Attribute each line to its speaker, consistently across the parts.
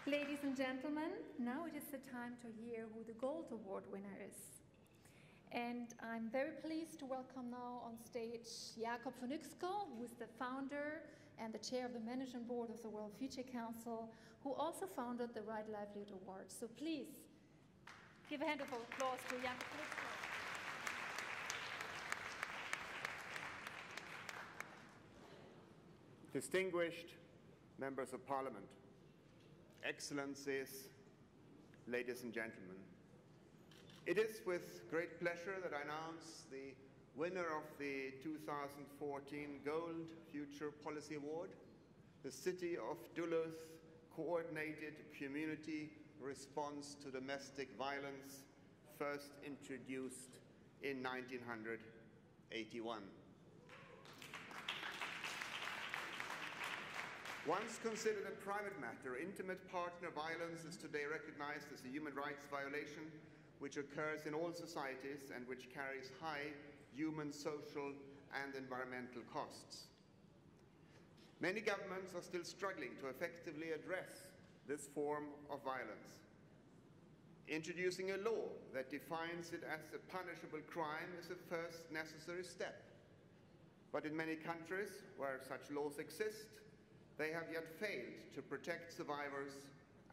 Speaker 1: Ladies and gentlemen, now it is the time to hear who the Gold Award winner is. And I'm very pleased to welcome now on stage Jakob von Uexkull, who is the founder and the chair of the Management Board of the World Future Council, who also founded the Right Livelihood Award. So please, give a hand of applause to Jakob von Uexkull.
Speaker 2: Distinguished members of Parliament, Excellencies, ladies and gentlemen, it is with great pleasure that I announce the winner of the 2014 Gold Future Policy Award, the City of Duluth Coordinated Community Response to Domestic Violence, first introduced in 1981. Once considered a private matter, intimate partner violence is today recognized as a human rights violation which occurs in all societies and which carries high human, social, and environmental costs. Many governments are still struggling to effectively address this form of violence. Introducing a law that defines it as a punishable crime is a first necessary step. But in many countries where such laws exist, they have yet failed to protect survivors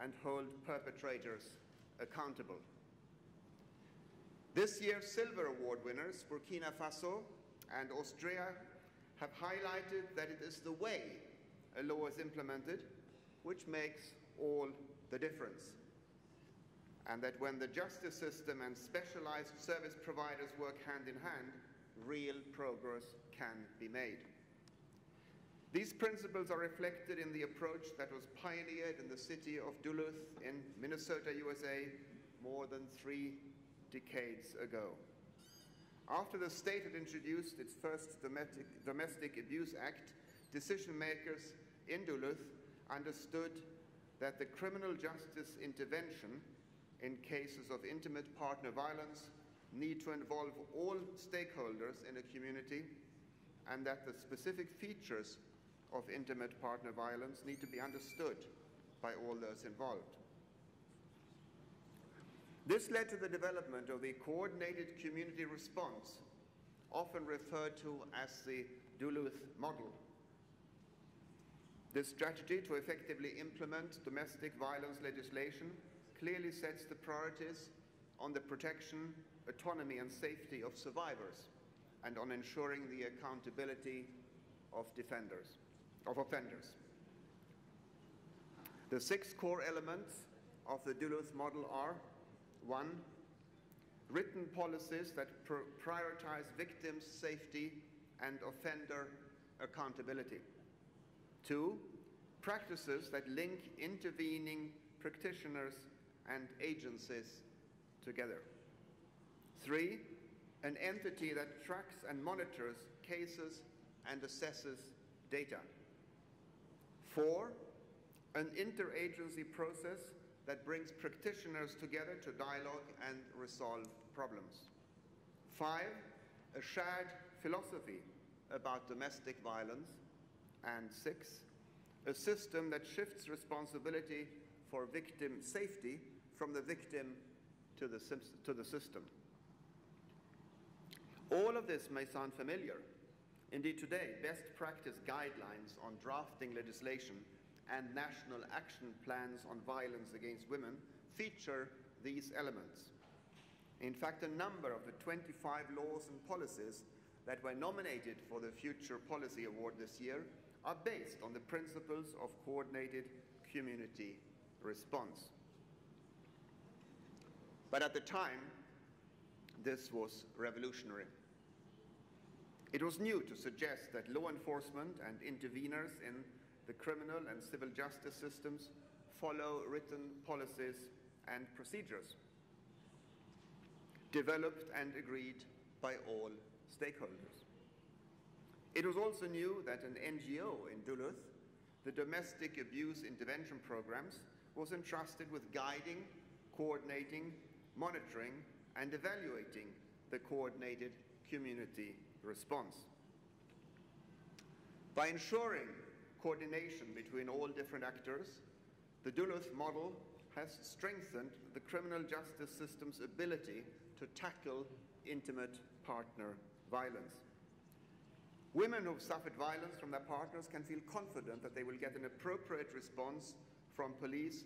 Speaker 2: and hold perpetrators accountable. This year's Silver Award winners, Burkina Faso and Austria, have highlighted that it is the way a law is implemented which makes all the difference, and that when the justice system and specialized service providers work hand in hand, real progress can be made. These principles are reflected in the approach that was pioneered in the city of Duluth in Minnesota, USA, more than 3 decades ago. After the state had introduced its first Domestic Abuse Act, decision makers in Duluth understood that the criminal justice intervention in cases of intimate partner violence need to involve all stakeholders in a community, and that the specific features of intimate partner violence need to be understood by all those involved. This led to the development of the coordinated community response, often referred to as the Duluth model. This strategy to effectively implement domestic violence legislation clearly sets the priorities on the protection, autonomy, and safety of survivors, and on ensuring the accountability of offenders. The 6 core elements of the Duluth model are: 1. Written policies that prioritize victims' safety and offender accountability. 2. Practices that link intervening practitioners and agencies together. 3. An entity that tracks and monitors cases and assesses data. 4. An interagency process that brings practitioners together to dialogue and resolve problems. 5. A shared philosophy about domestic violence. And 6. A system that shifts responsibility for victim safety from the victim to the system. All of this may sound familiar. Indeed, today, best practice guidelines on drafting legislation and national action plans on violence against women feature these elements. In fact, a number of the 25 laws and policies that were nominated for the Future Policy Award this year are based on the principles of coordinated community response. But at the time, this was revolutionary. It was new to suggest that law enforcement and interveners in the criminal and civil justice systems follow written policies and procedures, developed and agreed by all stakeholders. It was also new that an NGO in Duluth, the Domestic Abuse Intervention Programs, was entrusted with guiding, coordinating, monitoring, and evaluating the coordinated community response. By ensuring coordination between all different actors, the Duluth model has strengthened the criminal justice system's ability to tackle intimate partner violence. Women who've suffered violence from their partners can feel confident that they will get an appropriate response from police,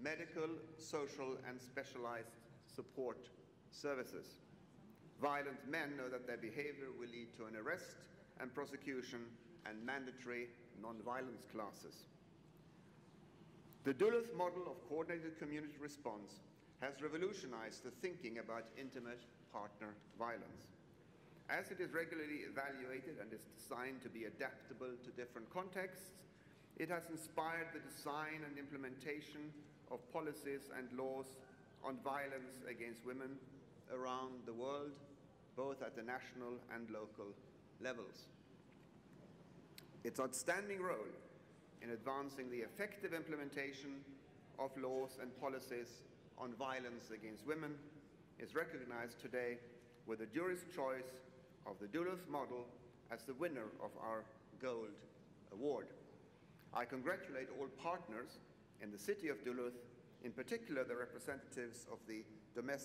Speaker 2: medical, social, and specialized support services. Violent men know that their behavior will lead to an arrest and prosecution and mandatory non-violence classes. The Duluth model of coordinated community response has revolutionized the thinking about intimate partner violence. As it is regularly evaluated and is designed to be adaptable to different contexts, it has inspired the design and implementation of policies and laws on violence against women around the world, both at the national and local levels. Its outstanding role in advancing the effective implementation of laws and policies on violence against women is recognized today with the jury's choice of the Duluth model as the winner of our Gold Award. I congratulate all partners in the city of Duluth, in particular the representatives of the domestic